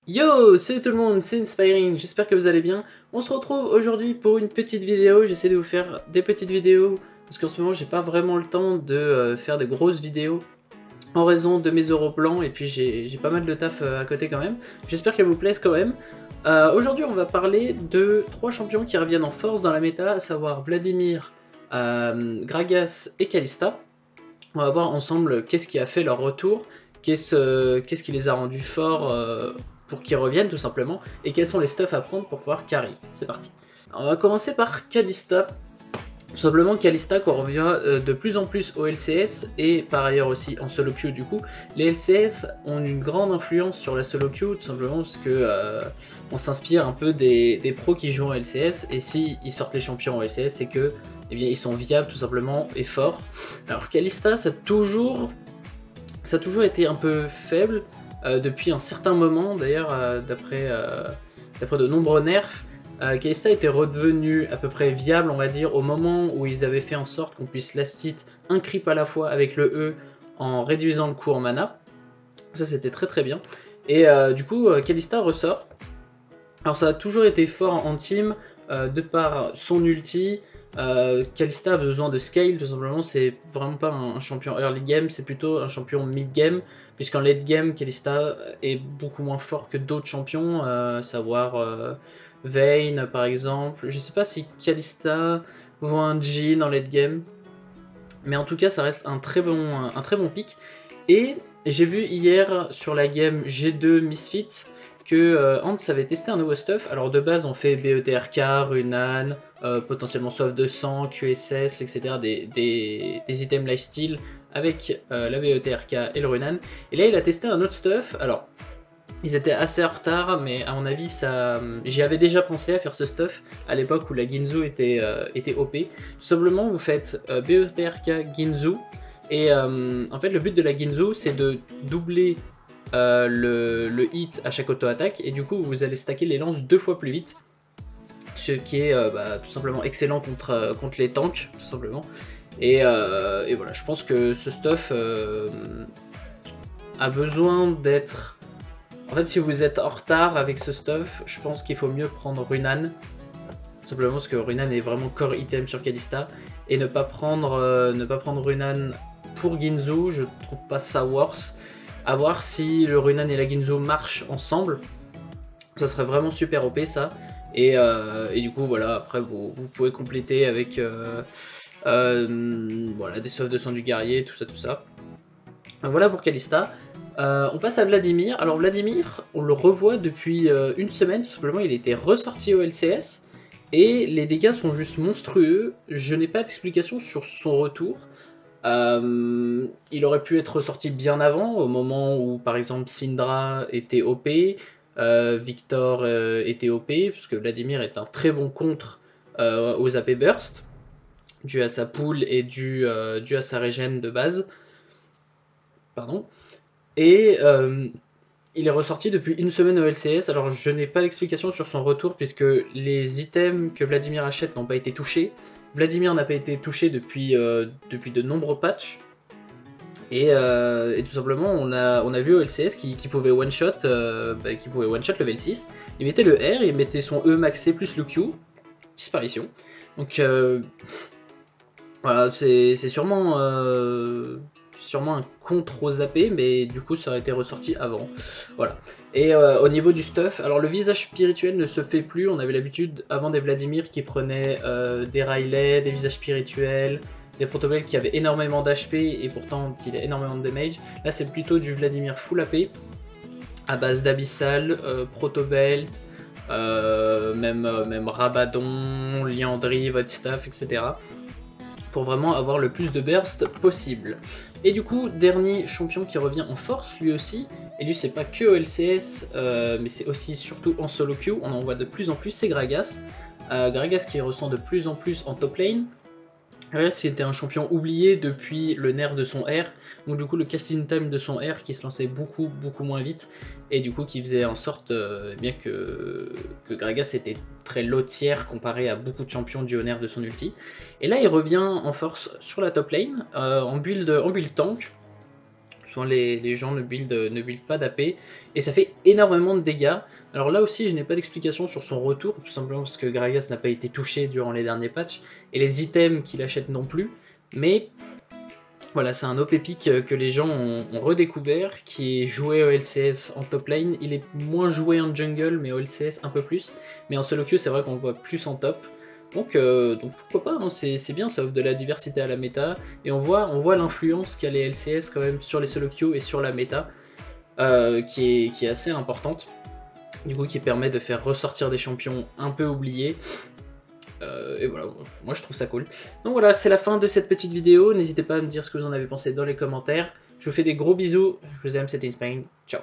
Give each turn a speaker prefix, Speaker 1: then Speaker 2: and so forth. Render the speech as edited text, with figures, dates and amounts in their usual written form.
Speaker 1: Yo, salut tout le monde, c'est Inspiring, j'espère que vous allez bien. On se retrouve aujourd'hui pour une petite vidéo, j'essaie de vous faire des petites vidéos, parce qu'en ce moment j'ai pas vraiment le temps de faire des grosses vidéos, en raison de mes euros blancs, et puis j'ai pas mal de taf à côté quand même. J'espère qu'elles vous plaisent quand même. Aujourd'hui on va parler de 3 champions qui reviennent en force dans la méta, à savoir Vladimir, Gragas et Kalista. On va voir ensemble qu'est-ce qui a fait leur retour, qu'est-ce qui les a rendus forts pour qu'ils reviennent tout simplement, et quels sont les stuffs à prendre pour pouvoir carry. C'est parti. On va commencer par Kalista. Tout simplement Kalista qu'on revient de plus en plus au LCS et par ailleurs aussi en solo queue du coup. Les LCS ont une grande influence sur la solo queue tout simplement parce que on s'inspire un peu des pros qui jouent en LCS et si ils sortent les champions en LCS c'est que eh bien, ils sont viables tout simplement et forts. Alors Kalista ça a toujours été un peu faible depuis un certain moment d'ailleurs d'après de nombreux nerfs. Kalista était redevenu à peu près viable, on va dire, au moment où ils avaient fait en sorte qu'on puisse last hit un creep à la fois avec le E en réduisant le coût en mana. Ça c'était très très bien. Et du coup, Kalista ressort. Alors ça a toujours été fort en team, de par son ulti. Kalista a besoin de scale, tout simplement, c'est vraiment pas un champion early game, c'est plutôt un champion mid game, puisqu'en late game, Kalista est beaucoup moins fort que d'autres champions, savoir Vayne par exemple. Je sais pas si Kalista vaut un Jhin en late game, mais en tout cas, ça reste un très bon pick. Et j'ai vu hier sur la game G2 Misfits que Hans avait testé un nouveau stuff. Alors de base, on fait BETRK, Runan, potentiellement Soif de sang, QSS, etc. Des items lifestyle avec la BETRK et le Runan. Et là, il a testé un autre stuff. Alors, ils étaient assez en retard, mais à mon avis, j'y avais déjà pensé à faire ce stuff à l'époque où la Ginzu était OP. Tout simplement, vous faites BETRK Ginzu, et en fait, le but de la Ginzu, c'est de doubler le hit à chaque auto-attaque, et du coup, vous allez stacker les lances 2 fois plus vite, ce qui est tout simplement excellent contre les tanks, tout simplement. Et voilà, je pense que ce stuff a besoin d'être... En fait, si vous êtes en retard avec ce stuff, je pense qu'il faut mieux prendre Runan. Simplement parce que Runan est vraiment core item sur Kalista. Et ne pas prendre Runan pour Ginzu, je trouve pas ça worse. A voir si le Runan et la Ginzu marchent ensemble. Ça serait vraiment super OP ça. Et du coup, voilà, après vous pouvez compléter avec voilà, des sauves de sang du guerrier, tout ça. Voilà pour Kalista. On passe à Vladimir. Alors Vladimir, on le revoit depuis une semaine, tout simplement il était ressorti au LCS, et les dégâts sont juste monstrueux, je n'ai pas d'explication sur son retour. Il aurait pu être ressorti bien avant, au moment où par exemple Syndra était OP, Victor était OP, parce que Vladimir est un très bon contre aux AP Burst, dû à sa pool et dû à sa régène de base. Pardon. Et il est ressorti depuis une semaine au LCS, alors je n'ai pas d'explication sur son retour puisque les items que Vladimir achète n'ont pas été touchés. Vladimir n'a pas été touché depuis de nombreux patchs. Et tout simplement, on a vu au LCS qui pouvait one-shot level 6. Il mettait le R, il mettait son E maxé plus le Q. Disparition. Donc voilà, c'est sûrement un contre aux AP, mais du coup ça aurait été ressorti avant. Voilà. Et au niveau du stuff, alors le visage spirituel ne se fait plus. On avait l'habitude avant des Vladimir qui prenaient des Riley, des visages spirituels, des Protobelt qui avaient énormément d'HP et pourtant qui avaient énormément de damage. Là c'est plutôt du Vladimir full AP à base d'Abyssal, Protobelt, même Rabadon, Liandry, Vodstaff, etc. pour vraiment avoir le plus de burst possible. Et du coup, dernier champion qui revient en force lui aussi, et lui c'est pas que au LCS, mais c'est aussi surtout en solo queue, on en voit de plus en plus, c'est Gragas. Gragas qui ressent de plus en plus en top lane. Gragas était un champion oublié depuis le nerf de son R, donc du coup le casting time de son R qui se lançait beaucoup moins vite, et du coup qui faisait en sorte bien que Gragas était très low tier comparé à beaucoup de champions du nerf de son ulti. Et là il revient en force sur la top lane, en build tank, souvent les gens ne build pas d'AP, et ça fait énormément de dégâts. Alors là aussi, je n'ai pas d'explication sur son retour, tout simplement parce que Gragas n'a pas été touché durant les derniers patchs, et les items qu'il achète non plus, mais voilà, c'est un OP pick que les gens ont redécouvert, qui est joué au LCS en top lane. Il est moins joué en jungle, mais au LCS un peu plus. Mais en solo queue, c'est vrai qu'on le voit plus en top. Donc pourquoi pas, hein, c'est bien, ça offre de la diversité à la méta. Et on voit l'influence qu'a les LCS quand même sur les solo queue et sur la méta, qui est assez importante. Du coup, qui permet de faire ressortir des champions un peu oubliés. Et voilà, moi je trouve ça cool. Donc voilà, c'est la fin de cette petite vidéo. N'hésitez pas à me dire ce que vous en avez pensé dans les commentaires. Je vous fais des gros bisous. Je vous aime, c'était Inspiring. Ciao.